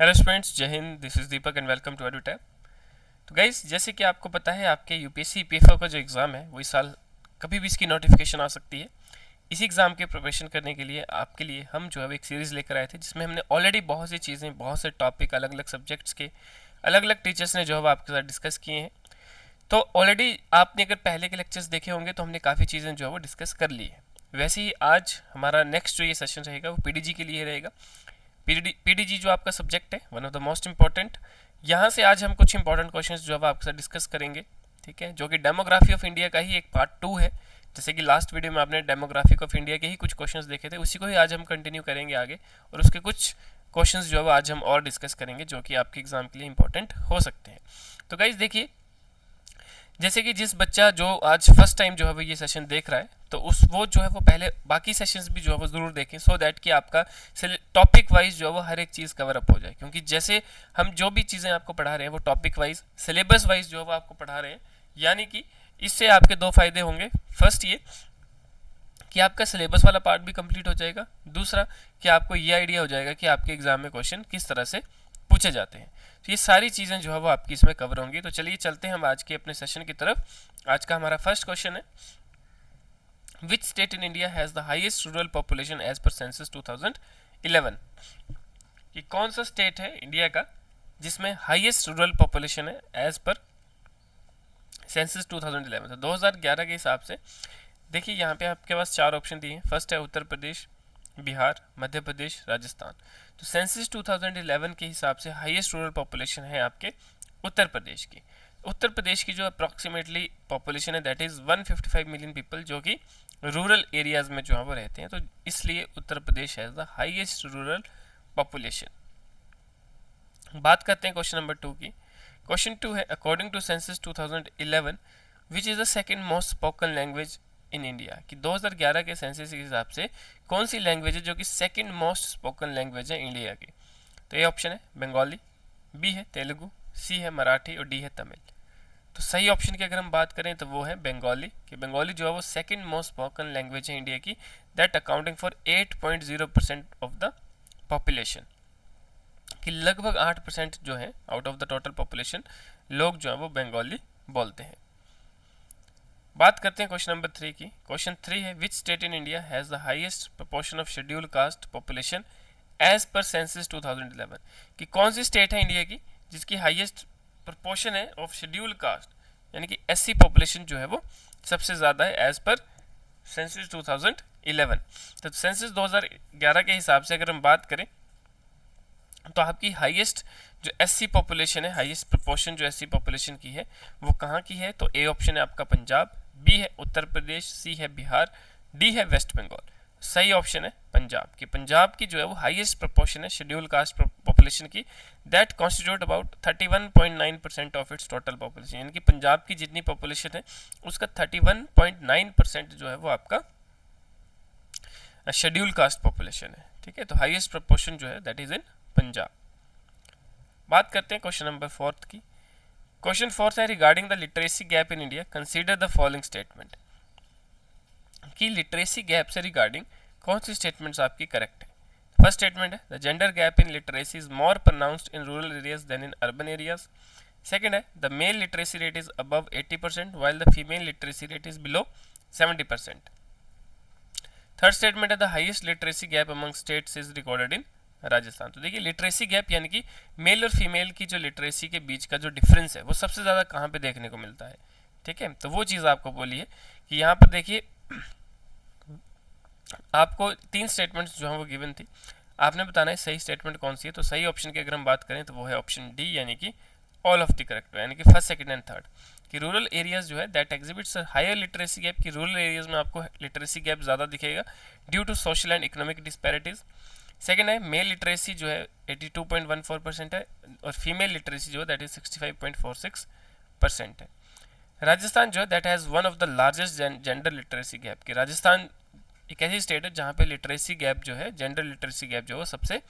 Hello students, जय हिंद। This is Deepak and welcome to Edutab. तो गाइस, जैसे कि आपको पता है, आपके यूपीएससी पीएफओ का जो एग्ज़ाम है वो इस साल कभी भी इसकी नोटिफिकेशन आ सकती है। इसी एग्ज़ाम के प्रिपरेशन करने के लिए आपके लिए हम जो है एक सीरीज़ लेकर आए थे, जिसमें हमने ऑलरेडी बहुत सी चीज़ें, बहुत से टॉपिक, अलग अलग सब्जेक्ट्स के अलग अलग टीचर्स ने जो है आपके साथ डिस्कस किए हैं। तो ऑलरेडी आपने अगर पहले के लेक्चर्स देखे होंगे तो हमने काफ़ी चीज़ें जो है वो डिस्कस कर ली है। वैसे ही आज हमारा नेक्स्ट जो ये सेशन रहेगा वो पीडीजी के लिए रहेगा। पीडीजी जो आपका सब्जेक्ट है, one of the most important. यहाँ से आज हम कुछ इंपॉर्टेंट क्वेश्चंस जो है आपके साथ डिस्कस करेंगे, ठीक है, जो कि डेमोग्राफी ऑफ इंडिया का ही एक पार्ट 2 है। जैसे कि लास्ट वीडियो में आपने डेमोग्राफिक ऑफ इंडिया के ही कुछ क्वेश्चंस देखे थे, उसी को ही आज हम कंटिन्यू करेंगे आगे, और उसके कुछ क्वेश्चंस जो है आज हम और डिस्कस करेंगे जो कि आपके एग्जाम के लिए इंपॉर्टेंट हो सकते हैं। तो गाइज देखिए, जैसे कि जिस बच्चा जो आज फर्स्ट टाइम जो है वो ये सेशन देख रहा है, तो वो जो है वो पहले बाकी सेशंस भी जो है वो ज़रूर देखें, सो दैट कि आपका टॉपिक वाइज जो है वो हर एक चीज़ कवर अप हो जाए। क्योंकि जैसे हम जो भी चीज़ें आपको पढ़ा रहे हैं वो टॉपिक वाइज, सिलेबस वाइज जो है वो आपको पढ़ा रहे हैं, यानी कि इससे आपके दो फायदे होंगे। फर्स्ट ये कि आपका सिलेबस वाला पार्ट भी कंप्लीट हो जाएगा, दूसरा कि आपको ये आइडिया हो जाएगा कि आपके एग्जाम में क्वेश्चन किस तरह से पूछे जाते हैं। तो ये सारी चीज़ें जो है वो आपकी इसमें कवर होंगी। तो चलिए चलते हैं हम आज के अपने सेशन की तरफ। आज का हमारा फर्स्ट क्वेश्चन है, which state in India has the highest rural population as per census 2011। कि कौन सा स्टेट है इंडिया का जिसमें हाईएस्ट रूरल पॉपुलेशन है एज पर सेंसस 2011। तो 2011 के हिसाब से देखिए, यहाँ पे आपके पास चार ऑप्शन दिए हैं। फर्स्ट है उत्तर प्रदेश, बिहार, मध्य प्रदेश, राजस्थान। तो सेंसस 2011 के हिसाब से हाईएस्ट रूरल पॉपुलेशन है आपके उत्तर प्रदेश की। उत्तर प्रदेश की जो अप्रॉक्सीमेटली पॉपुलेशन है दैट इज़ 155 मिलियन पीपल, जो कि रूरल एरियाज में जो है वो रहते हैं। तो इसलिए Uttar Pradesh has the highest rural population. बात करते हैं क्वेश्चन नंबर 2 की। क्वेश्चन 2 है, according to census 2011 which is the second most spoken language in India. कि 2011 के सेंसस के हिसाब से कौन सी लैंग्वेज है जो कि सेकेंड मोस्ट स्पोकन लैंग्वेज है इंडिया की। तो ये ऑप्शन है बंगाली, बी है तेलुगु, सी है मराठी और डी है तमिल। तो सही ऑप्शन की अगर हम बात करें तो वो है बंगाली। कि बंगाली जो है वो सेकेंड मोस्ट स्पोकन लैंग्वेज है इंडिया की, that accounting for 8.0% of the population. कि लगभग 8% जो है out of the total population लोग जो है वो बंगाली बोलते हैं। बात करते हैं क्वेश्चन नंबर 3 की। क्वेश्चन 3 है, which state in India has the highest proportion of schedule caste population as per census 2011। कि कौन सी स्टेट है इंडिया की जिसकी हाईएस्ट प्रोपोर्शन है ऑफ शेड्यूल कास्ट, यानी कि एससी पॉपुलेशन जो है वो सबसे ज़्यादा है एज पर सेंसस 2011। तो सेंसस 2011 के हिसाब से अगर हम बात करें तो आपकी हाईएस्ट जो एससी पॉपुलेशन है, हाईएस्ट प्रोपोर्शन जो एससी पॉपुलेशन की है वो कहाँ की है। तो ए ऑप्शन है आपका पंजाब, बी है उत्तर प्रदेश, सी है बिहार, डी है वेस्ट बंगाल। सही ऑप्शन है पंजाब। की पंजाब की जो है वो हाईएस्ट प्रोपोर्शन है शेड्यूल कास्ट पॉपुलेशन की, that constitute about 31.9% of its total population. यानी कि पंजाब की जितनी पॉपुलेशन है उसका 31.9% जो है वो आपका शेड्यूल कास्ट पॉपुलेशन है। ठीक है, तो हाईएस्ट प्रोपोर्शन जो है दैट इज इन पंजाब। बात करते हैं क्वेश्चन नंबर 4 की। क्वेश्चन 4 है, regarding the literacy gap in India consider the following statement. कि लिटरेसी गैप से रिगार्डिंग कौन सी स्टेटमेंट्स आपकी करेक्ट है। फर्स्ट स्टेटमेंट है, the gender gap in literacy is more pronounced in rural areas than in urban areas. Second है, the male literacy rate is above 80% while the female literacy rate is below 70%। Third statement है, the highest literacy gap among states is recorded in Rajasthan. तो देखिए, literacy gap यानी कि mail और female की जो literacy के बीच का जो डिफरेंस है वो सबसे ज़्यादा कहाँ पे देखने को मिलता है। ठीक है, तो वो चीज़ आपको बोली है कि यहाँ पर देखिए आपको 3 स्टेटमेंट्स जो है वो गिवन थी, आपने बताना है सही स्टेटमेंट कौन सी है। तो सही ऑप्शन की अगर हम बात करें तो वो है ऑप्शन डी, यानी कि ऑल ऑफ द करेक्ट, यानी कि फर्स्ट, सेकंड एंड थर्ड। कि रूरल एरियाज जो है that exhibits higher literacy gap. की रूरल एरियाज में आपको लिटरेसी गैप ज़्यादा दिखेगा due to social and economic disparities. Second है, मेल लिटरेसी जो है 82.14% है और फीमेल लिटरेसी जो है दैट इज 65.46% है। राजस्थान जो है that has one of the largest gender literacy gap. की राजस्थान एक ऐसी स्टेट है जहाँ पे लिटरेसी गैप जो है, जेंडर लिटरेसी गैप जो है सबसे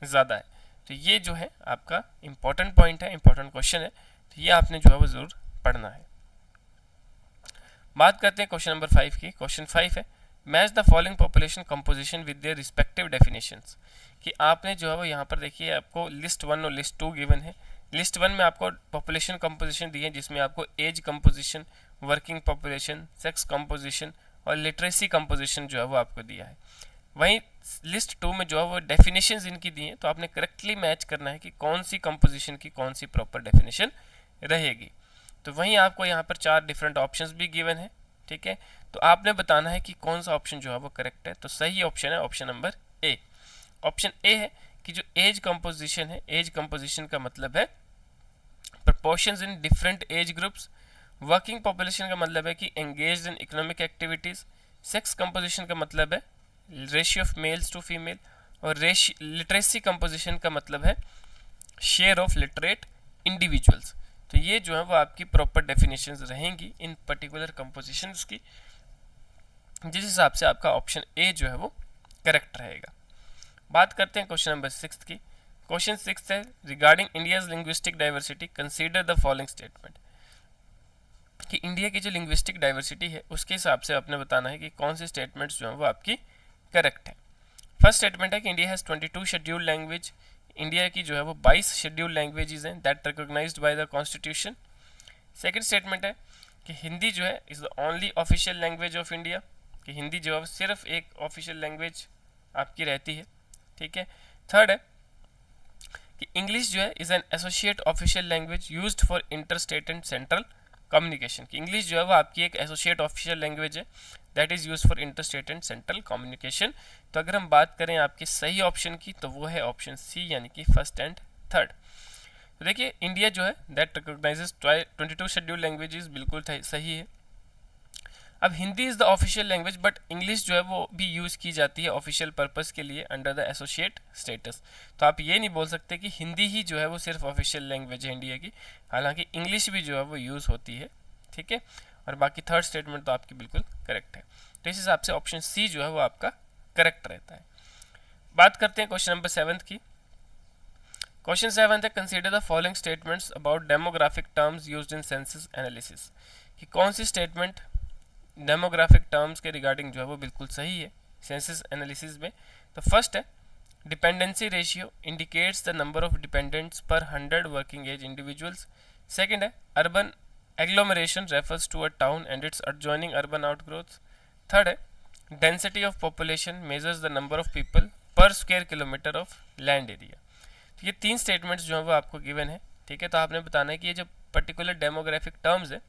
ज़्यादा है। तो ये जो है आपका इंपॉर्टेंट पॉइंट है, इंपॉर्टेंट क्वेश्चन है, तो ये आपने जो है वो ज़रूर पढ़ना है। बात करते हैं क्वेश्चन नंबर 5 की। क्वेश्चन 5 है, match the following population composition with their respective definitions, कि आपने जो है वो यहाँ पर देखिए आपको लिस्ट 1 और लिस्ट 2 गिवन है। लिस्ट 1 में आपको पॉपुलेशन कंपोजिशन दी है जिसमें आपको age composition, working population, sex composition और लिटरेसी कंपोजिशन जो है वो आपको दिया है। वहीं लिस्ट 2 में जो है वो डेफिनेशंस इनकी दी हैं, तो आपने करेक्टली मैच करना है कि कौन सी कंपोजिशन की कौन सी प्रॉपर डेफिनेशन रहेगी। तो वहीं आपको यहाँ पर 4 डिफरेंट ऑप्शंस भी गिवन है, ठीक है। तो आपने बताना है कि कौन सा ऑप्शन जो है वो करेक्ट है। तो सही ऑप्शन है option number A. Option A है कि जो एज कंपोजिशन है, एज कंपोजिशन का मतलब है proportions in different age groups. Working population का मतलब है कि engaged in economic activities. Sex composition का मतलब है ratio of males to female. और लिटरेसी कंपोजिशन का मतलब है शेयर ऑफ लिटरेट इंडिविजुअल्स। तो ये जो है वो आपकी प्रॉपर डेफिनेशंस रहेंगी इन पर्टिकुलर कंपोजिशंस की, जिस हिसाब से आपका ऑप्शन ए जो है वो करेक्ट रहेगा। बात करते हैं क्वेश्चन नंबर 6 की। क्वेश्चन 6 है regarding India's linguistic diversity consider the following statement, कि इंडिया की जो लिंग्विस्टिक डाइवर्सिटी है उसके हिसाब से आपने बताना है कि कौन से स्टेटमेंट्स जो है वो आपकी करेक्ट है। फर्स्ट स्टेटमेंट है कि India has 22 scheduled language. India की जो है वो 22 शेड्यूल्ड लैंग्वेजेस हैं that recognized by the constitution. Second statement है कि हिंदी जो है is the only official language of India, कि हिंदी जो है वो सिर्फ एक ऑफिशियल लैंग्वेज आपकी रहती है, ठीक है। थर्ड है कि इंग्लिश जो है is an associate official language used for inter state and central communication, कि इंग्लिश जो है वो आपकी एक एसोसिएट ऑफिशियल लैंग्वेज है that is use for inter state and central communication. तो अगर हम बात करें आपके सही ऑप्शन की तो वो है ऑप्शन सी, यानी कि फर्स्ट एंड थर्ड। तो देखिए इंडिया जो है दैट रिकॉग्नाइजेज 22 शेड्यूल्ड लैंग्वेजेस, बिल्कुल सही है। अब Hindi is the official language but English जो है वो भी यूज़ की जाती है ऑफिशियल पर्पस के लिए अंडर द एसोसिएट स्टेटस। तो आप ये नहीं बोल सकते कि हिंदी ही जो है वो सिर्फ ऑफिशियल लैंग्वेज है इंडिया की, हालांकि इंग्लिश भी जो है वो यूज़ होती है, ठीक है। और बाकी थर्ड स्टेटमेंट तो आपकी बिल्कुल करेक्ट है। तो इस हिसाब से ऑप्शन सी जो है वो आपका करेक्ट रहता है। बात करते हैं क्वेश्चन नंबर 7 की। क्वेश्चन 7 है consider the following statements about demographic terms used in census analysis, कि कौन सी स्टेटमेंट डेमोग्राफिक टर्म्स के रिगार्डिंग जो है वो बिल्कुल सही है सेंसस एनालिसिस में। तो फर्स्ट है dependency ratio indicates the number of dependents per 100 working age individuals. Second है urban agglomeration refers to a town and its adjoining urban outgrowths. Third है density of population measures the number of people per square kilometre of land area. तो ये 3 statements जो है वो आपको given है, ठीक है। तो आपने बताना है कि ये जो पर्टिकुलर डेमोग्राफिक टर्म्स है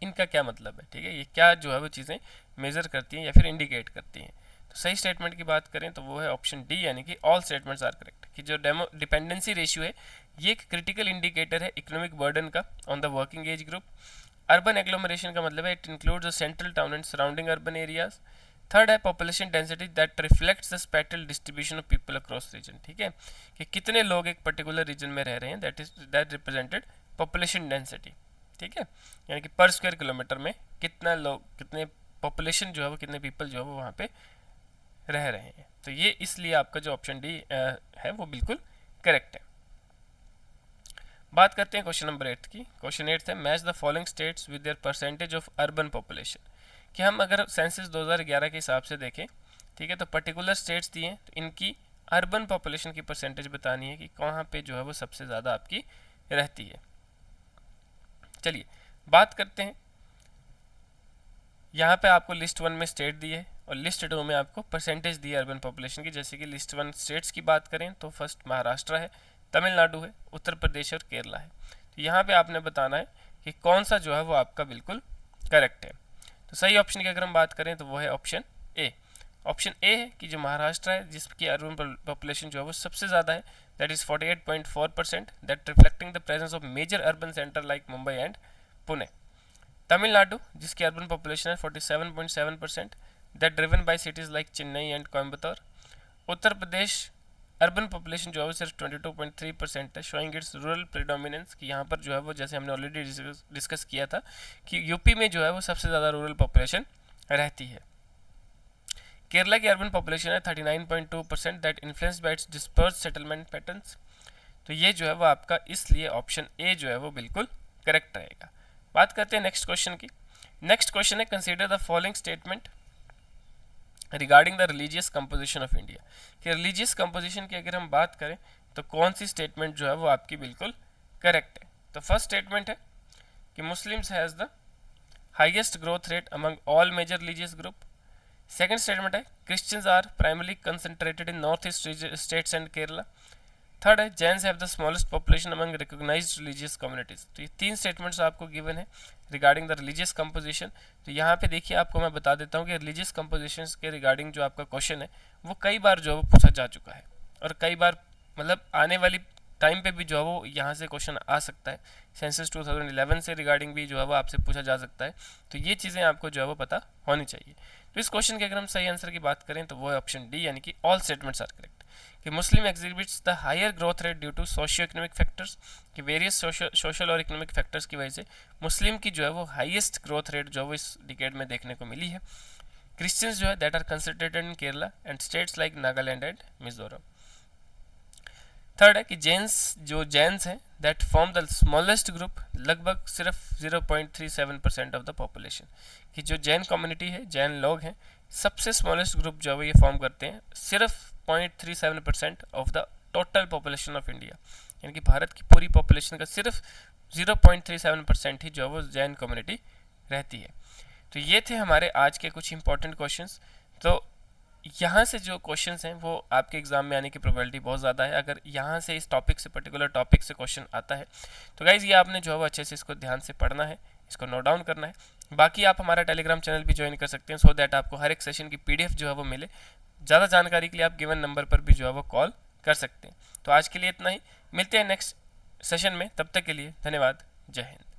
इनका क्या मतलब है, ठीक है, ये क्या जो है वो चीज़ें मेजर करती हैं या फिर इंडिकेट करती हैं। तो सही स्टेटमेंट की बात करें तो वो है ऑप्शन डी, यानी कि ऑल स्टेटमेंट्स आर करेक्ट, कि जो डिपेंडेंसी रेशियो है ये एक क्रिटिकल इंडिकेटर है इकोनॉमिक बर्डन का on the working age group. Urban agglomeration का मतलब है it includes the central town and surrounding urban areas. Third है population density that reflects the spatial distribution of people across region, ठीक है, कि कितने लोग एक पर्टिकुलर रीजन में रह रहे हैं, दैट रिप्रेजेंटेड पॉपुलेशन डेंसिटी, ठीक है, यानी कि पर स्क्वायर किलोमीटर में कितना लोग, कितने पॉपुलेशन जो है वो, कितने पीपल जो है वो वहाँ पे रह रहे हैं। तो ये इसलिए आपका जो ऑप्शन डी है वो बिल्कुल करेक्ट है। बात करते हैं क्वेश्चन नंबर 8 की। क्वेश्चन 8 है match the following states with their percentage of urban population, कि हम अगर सेंसस 2011 के हिसाब से देखें, ठीक है, तो पर्टिकुलर स्टेट्स दिए हैं तो इनकी अर्बन पॉपुलेशन की परसेंटेज बतानी है कि कहाँ पे जो है वो सबसे ज़्यादा आपकी रहती है। चलिए बात करते हैं, यहाँ पे आपको लिस्ट 1 में स्टेट दी है और लिस्ट 2 में आपको परसेंटेज दी है अर्बन पॉपुलेशन की। जैसे कि लिस्ट 1 स्टेट्स की बात करें तो फर्स्ट महाराष्ट्र है, तमिलनाडु है, उत्तर प्रदेश और केरला है। तो यहाँ पे आपने बताना है कि कौन सा जो है वो आपका बिल्कुल करेक्ट है। तो सही ऑप्शन की अगर हम बात करें तो वो है ऑप्शन ए। ऑप्शन ए है कि जो महाराष्ट्र है जिसकी अर्बन पॉपुलेशन जो है वो सबसे ज़्यादा है, that is 48.4%, that reflecting the presence of major urban center like Mumbai and Pune. Tamil Nadu जिसकी अर्बन पॉपुलेशन है 47.7%, that driven by cities like Chennai and Coimbatore. Uttar Pradesh urban population जो है वो सिर्फ 22.3% है, शोइंग इट्स रूरल प्रीडोमिनेंस, कि यहाँ पर जो है वो जैसे हमने ऑलरेडी डिस्कस किया था कि यूपी में जो है वो सबसे ज़्यादा रूरल पॉपुलेशन रहती है। केरला की अर्बन पॉपुलेशन है 39.2%, that influenced by it's dispersed settlement patterns. तो ये जो है वो आपका इसलिए ऑप्शन ए जो है वो बिल्कुल करेक्ट रहेगा। बात करते हैं नेक्स्ट क्वेश्चन की। नेक्स्ट क्वेश्चन है consider the following statement regarding the religious composition of India, कि रिलीजियस कंपोजिशन की अगर हम बात करें तो कौन सी स्टेटमेंट जो है वो आपकी बिल्कुल करेक्ट है। तो फर्स्ट स्टेटमेंट है कि Muslims has the highest growth rate among all major religious group. Second statement है Christians are primarily concentrated in North East states and Kerala. Third है Jains have the smallest population among recognised religious communities. तो ये तीन statements आपको given है regarding the religious composition. तो यहाँ पे देखिए आपको मैं बता देता हूँ कि रिलीजियस कंपोजिशन के रिगार्डिंग जो आपका क्वेश्चन है वो कई बार जो है वो पूछा जा चुका है, और कई बार मतलब आने वाली टाइम पे भी जो है वो यहाँ से क्वेश्चन आ सकता है। सेंसस 2011 से रिगार्डिंग भी जो है वो आपसे पूछा जा सकता है। तो ये चीज़ें आपको जो है वो पता होनी चाहिए। तो इस क्वेश्चन के अगर हम सही आंसर की बात करें तो वो है ऑप्शन डी, यानी कि ऑल स्टेटमेंट्स आर करेक्ट। कि Muslim exhibits the higher growth rate due to socio economic factors, कि वेरियस सोशल और इकोनॉमिक फैक्टर्स की वजह से मुस्लिम की जो है वो हाईएस्ट ग्रोथ रेट जो है वो इस डिकेड में देखने को मिली है। क्रिश्चियंस जो है that are concentrated in Kerala and states like Nagaland and Mizoram. Third है कि जैन्स हैं that form the smallest group, लगभग सिर्फ 0.37% ऑफ द पॉपुलेशन। कि जो जैन कम्युनिटी है, जैन लोग हैं, सबसे स्मॉलेस्ट ग्रुप जो है ये फॉर्म करते हैं, सिर्फ 0.37% of the total population of India, यानी कि भारत की पूरी पॉपुलेशन का सिर्फ 0.37% ही जो है वो जैन कम्युनिटी रहती है। तो ये थे हमारे आज के कुछ इंपॉर्टेंट क्वेश्चंस। तो यहाँ से जो क्वेश्चंस हैं वो आपके एग्जाम में आने की प्रोबेबिलिटी बहुत ज़्यादा है, अगर यहाँ से इस टॉपिक से पर्टिकुलर टॉपिक से क्वेश्चन आता है। तो गाइज़ ये आपने जो है वो अच्छे से इसको ध्यान से पढ़ना है, इसको नोट डाउन करना है। बाकी आप हमारा टेलीग्राम चैनल भी ज्वाइन कर सकते हैं, सो दैट आपको हर एक सेशन की PDF जो है वो मिले। ज़्यादा जानकारी के लिए आप गिवन नंबर पर भी जो है वो कॉल कर सकते हैं। तो आज के लिए इतना ही, मिलते हैं नेक्स्ट सेशन में, तब तक के लिए धन्यवाद, जय हिंद।